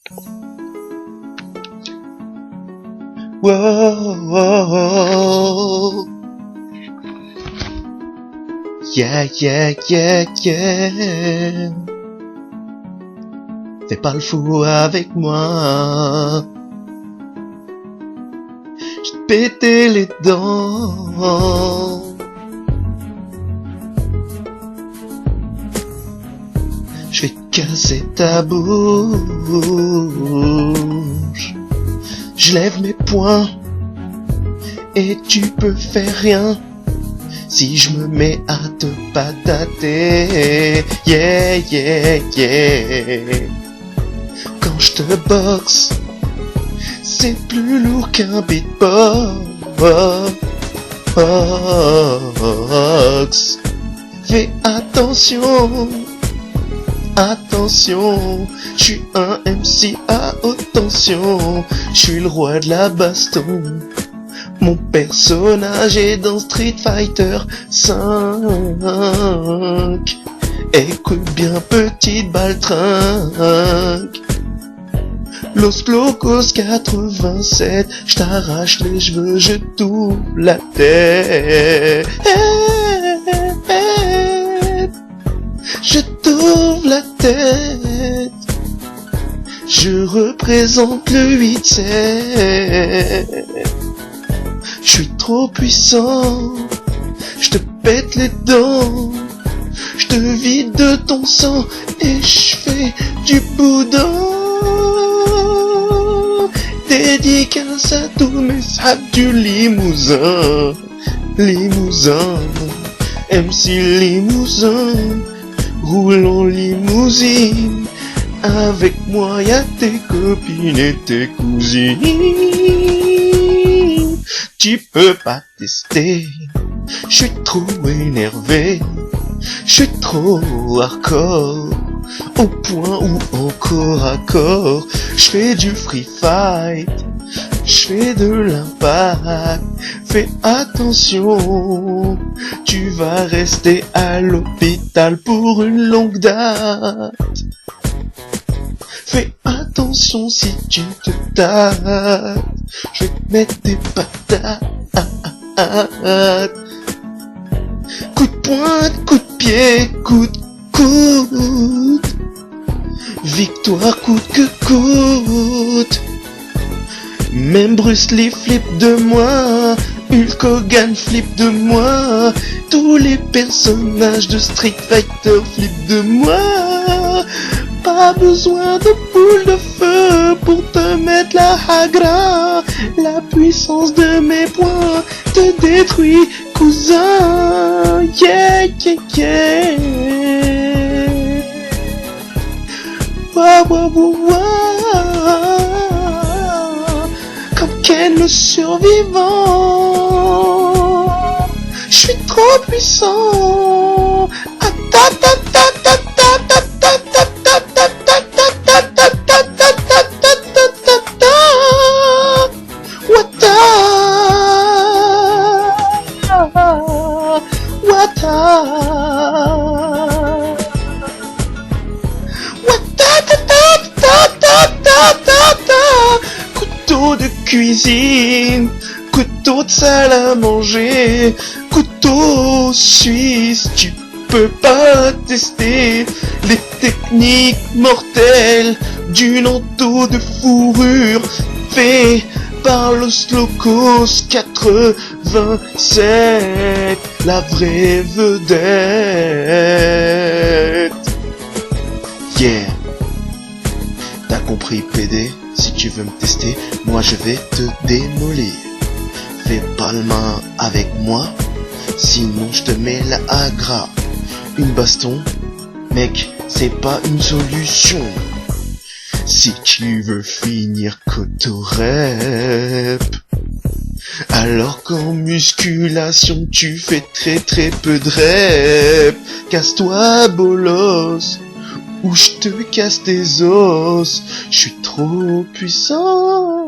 Wow. Yeah, yeah, yeah, yeah. Fais pas le fou avec moi. J'te péter les dents. Je vais casser ta bouche. Je lève mes poings et tu peux faire rien si je me mets à te patater. Yeah, yeah, yeah. Quand je te boxe, c'est plus lourd qu'un beatbox. Fais attention. Attention, je suis un MC à haute tension, je suis le roi de la baston. Mon personnage est dans Street Fighter 5. Écoute bien, petite baltringue. Los Locos 87, je t'arrache les cheveux, je t'ouvre la tête. Je t'ouvre la tête. Je représente le 8-7. Je suis trop puissant. Je te pète les dents. Je te vide de ton sang et je fais du boudin. Dédicace à tous mes sables du Limousin. Limousin, MC Limousin. Roule en limousine, avec moi y'a tes copines et tes cousines. Tu peux pas tester, je suis trop énervé, je suis trop hardcore, au point où encore à corps, je fais du free fight, je fais de l'impact. Fais attention, tu vas rester à l'hôpital pour une longue date. Fais attention si tu te tâtes, je vais te mettre des patates. Coup de pointe, coup de pied, coup de coude. Victoire coûte que coûte. Même Bruce Lee flippe de moi, Hulk Hogan flippe de moi, tous les personnages de Street Fighter flippent de moi. Pas besoin de boule de feu pour te mettre la hagra. La puissance de mes poings te détruit, cousin. Yeah, yeah, yeah. Wah, wah, wah, wah. Comme Ken le survivant, je suis trop puissant. Couteau de cuisine, couteau de salle à manger, couteau suisse, tu peux pas tester les techniques mortelles du manteau de fourrure fait par Los Locos 87, la vraie vedette. Yeah, t'as compris PD? Si tu veux me tester, moi je vais te démolir. Fais pas le main avec moi, sinon je te mets la hagra. Une baston, mec, c'est pas une solution. Si tu veux finir cotorep, alors qu'en musculation tu fais très très peu de reps. Casse-toi bolos, ou je te casse tes os. Je suis trop puissant.